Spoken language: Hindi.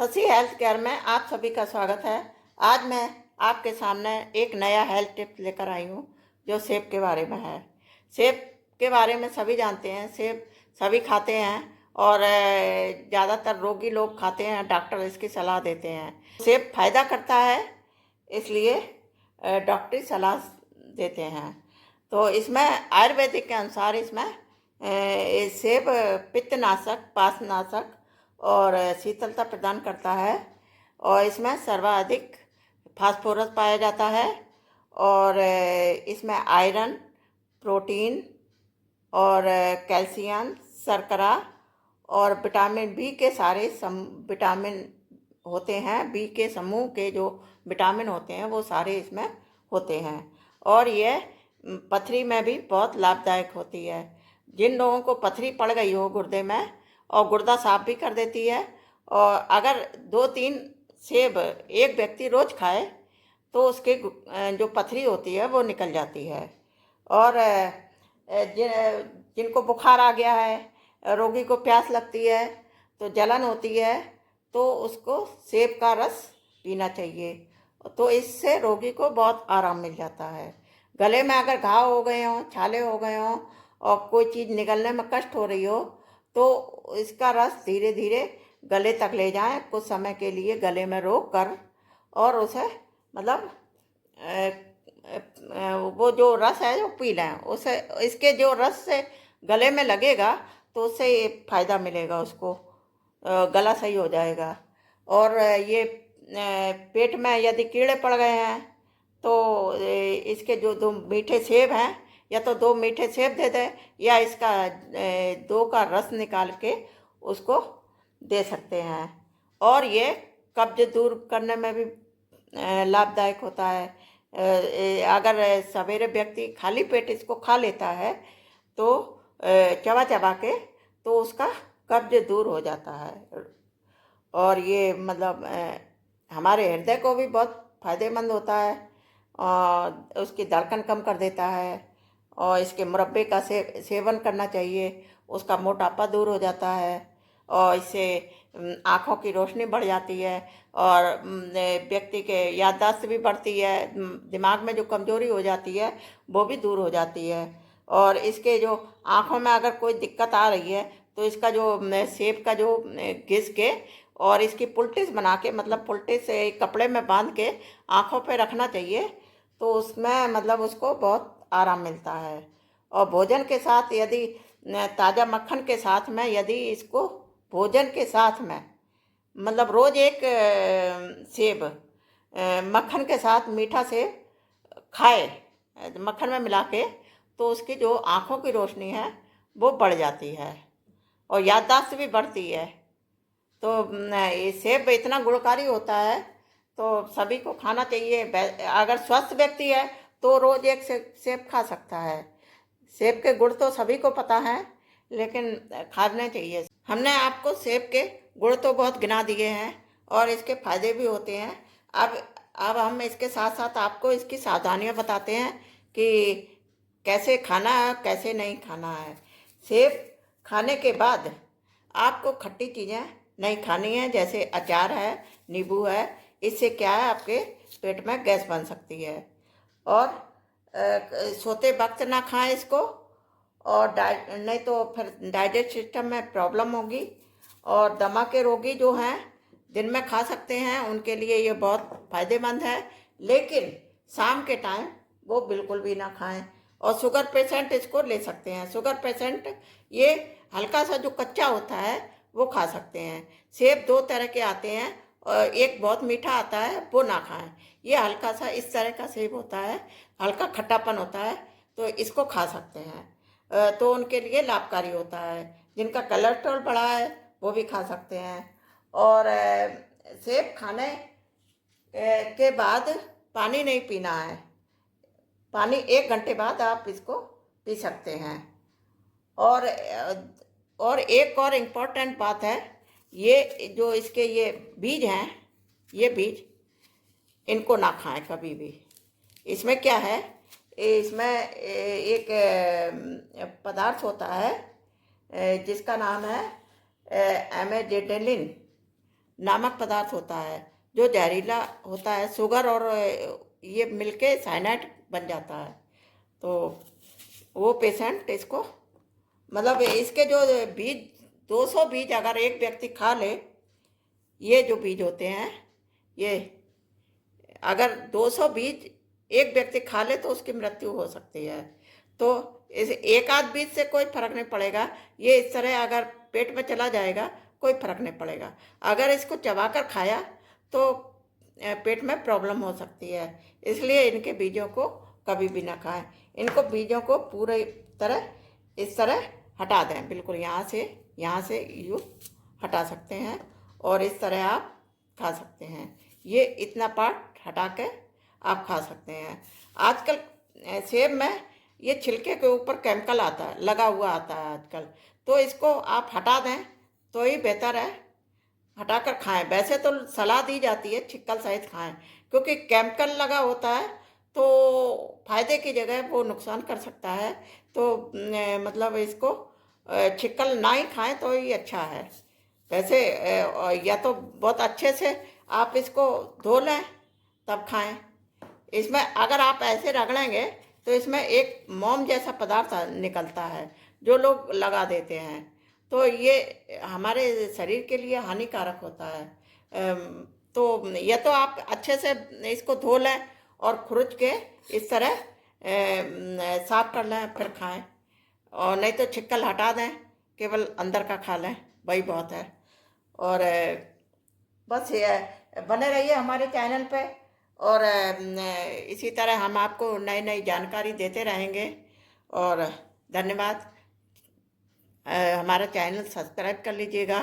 शशि हेल्थ केयर में आप सभी का स्वागत है। आज मैं आपके सामने एक नया हेल्थ टिप लेकर आई हूँ जो सेब के बारे में है। सेब के बारे में सभी जानते हैं, सेब सभी खाते हैं और ज़्यादातर रोगी लोग खाते हैं, डॉक्टर इसकी सलाह देते हैं। सेब फायदा करता है, इसलिए डॉक्टरी सलाह देते हैं। तो इसमें आयुर्वेदिक के अनुसार इसमें सेब पित्तनाशक, पाचनाशक और शीतलता प्रदान करता है और इसमें सर्वाधिक फास्फोरस पाया जाता है और इसमें आयरन, प्रोटीन और कैल्शियम, शर्करा और विटामिन बी के सारे विटामिन होते हैं। बी के समूह के जो विटामिन होते हैं वो सारे इसमें होते हैं और ये पथरी में भी बहुत लाभदायक होती है। जिन लोगों को पथरी पड़ गई हो गुर्दे में, और गुर्दा साफ भी कर देती है। और अगर 2-3 सेब एक व्यक्ति रोज खाए तो उसके जो पथरी होती है वो निकल जाती है। और जिनको बुखार आ गया है, रोगी को प्यास लगती है, तो जलन होती है, तो उसको सेब का रस पीना चाहिए, तो इससे रोगी को बहुत आराम मिल जाता है। गले में अगर घाव हो गए हों, छाले हो गए हों और कोई चीज़ निगलने में कष्ट हो रही हो, तो इसका रस धीरे धीरे गले तक ले जाएं, कुछ समय के लिए गले में रोक कर, और उसे मतलब वो जो रस है जो पी लें। उसे इसके जो रस से गले में लगेगा तो उससे ये फ़ायदा मिलेगा उसको, गला सही हो जाएगा। और ये पेट में यदि कीड़े पड़ गए हैं तो इसके जो 2 मीठे सेब हैं, या तो 2 मीठे सेब दे दें या इसका 2 का रस निकाल के उसको दे सकते हैं। और ये कब्ज दूर करने में भी लाभदायक होता है। अगर सवेरे व्यक्ति खाली पेट इसको खा लेता है तो चबा चबा के, तो उसका कब्ज दूर हो जाता है। और ये मतलब हमारे हृदय को भी बहुत फायदेमंद होता है और उसकी धड़कन कम कर देता है। और इसके मुरब्बे का सेवन करना चाहिए, उसका मोटापा दूर हो जाता है और इससे आँखों की रोशनी बढ़ जाती है और व्यक्ति के याददाश्त भी बढ़ती है, दिमाग में जो कमजोरी हो जाती है वो भी दूर हो जाती है। और इसके जो आँखों में अगर कोई दिक्कत आ रही है तो इसका जो सेब का जो घिस के और इसकी पुलटिस बना के, मतलब पुलटिस से कपड़े में बांध के आँखों पे रखना चाहिए, तो उसमें मतलब उसको बहुत आराम मिलता है। और भोजन के साथ यदि ताज़ा मक्खन के साथ में, यदि इसको भोजन के साथ में मतलब रोज एक सेब मक्खन के साथ, मीठा सेब खाए मक्खन में मिला के, तो उसकी जो आँखों की रोशनी है वो बढ़ जाती है और याददाश्त भी बढ़ती है। तो ये सेब इतना गुणकारी होता है तो सभी को खाना चाहिए। अगर स्वस्थ व्यक्ति है तो रोज एक सेब खा सकता है। सेब के गुण तो सभी को पता है, लेकिन खाने चाहिए। हमने आपको सेब के गुण तो बहुत गिना दिए हैं और इसके फायदे भी होते हैं। अब हम इसके साथ साथ आपको इसकी सावधानियां बताते हैं कि कैसे खाना है, कैसे नहीं खाना है। सेब खाने के बाद आपको खट्टी चीज़ें नहीं खानी है, जैसे अचार है, नींबू है। इससे क्या है, आपके पेट में गैस बन सकती है। और सोते वक्त ना खाएं इसको, और नहीं तो फिर डाइजेस्ट सिस्टम में प्रॉब्लम होगी। और दमा के रोगी जो हैं दिन में खा सकते हैं, उनके लिए ये बहुत फायदेमंद है, लेकिन शाम के टाइम वो बिल्कुल भी ना खाएं। और शुगर पेशेंट इसको ले सकते हैं। शुगर पेशेंट ये हल्का सा जो कच्चा होता है वो खा सकते हैं। सेब 2 तरह के आते हैं और एक बहुत मीठा आता है, वो ना खाएं। ये हल्का सा इस तरह का सेब होता है, हल्का खट्टापन होता है, तो इसको खा सकते हैं। तो उनके लिए लाभकारी होता है। जिनका कोलेस्ट्रॉल बढ़ा है वो भी खा सकते हैं। और सेब खाने के बाद पानी नहीं पीना है। पानी 1 घंटे बाद आप इसको पी सकते हैं। और एक और इम्पोर्टेंट बात है, ये जो इसके ये बीज हैं, ये बीज इनको ना खाएं कभी भी। इसमें क्या है, इसमें एक पदार्थ होता है जिसका नाम है एमेजिडेलिन नामक पदार्थ होता है जो जहरीला होता है। शुगर और ये मिलके साइनाइड बन जाता है। तो वो पेशेंट इसको, मतलब इसके जो बीज, 200 बीज अगर एक व्यक्ति खा ले, ये जो बीज होते हैं, ये अगर 200 बीज एक व्यक्ति खा ले तो उसकी मृत्यु हो सकती है। तो इस एक आध बीज से कोई फर्क नहीं पड़ेगा, ये इस तरह अगर पेट में चला जाएगा कोई फर्क नहीं पड़ेगा। अगर इसको चबाकर खाया तो पेट में प्रॉब्लम हो सकती है, इसलिए इनके बीजों को कभी भी ना खाएं। इनको बीजों को पूरे तरह इस तरह हटा दें, बिल्कुल यहाँ से यूँ हटा सकते हैं और इस तरह आप खा सकते हैं। ये इतना पार्ट हटा के आप खा सकते हैं। आजकल सेब में ये छिलके के ऊपर केमिकल आता है, लगा हुआ आता है आजकल, तो इसको आप हटा दें तो ही बेहतर है। हटाकर खाएं। वैसे तो सलाह दी जाती है छिक्कल सहित खाएं, क्योंकि केमिकल लगा होता है तो फायदे की जगह वो नुकसान कर सकता है। तो मतलब इसको छिक्कल ना ही खाएं तो ही अच्छा है। वैसे या तो बहुत अच्छे से आप इसको धो लें तब खाएं। इसमें अगर आप ऐसे रगड़ेंगे तो इसमें एक मोम जैसा पदार्थ निकलता है जो लोग लगा देते हैं, तो ये हमारे शरीर के लिए हानिकारक होता है। तो या तो आप अच्छे से इसको धो लें और खुरच के इस तरह साफ कर लें फिर खाएं, और नहीं तो छिक्कल हटा दें, केवल अंदर का खा लें, वही बहुत है। और बस ये बने रहिए हमारे चैनल पे, और इसी तरह हम आपको नई नई जानकारी देते रहेंगे। और धन्यवाद। हमारा चैनल सब्सक्राइब कर लीजिएगा।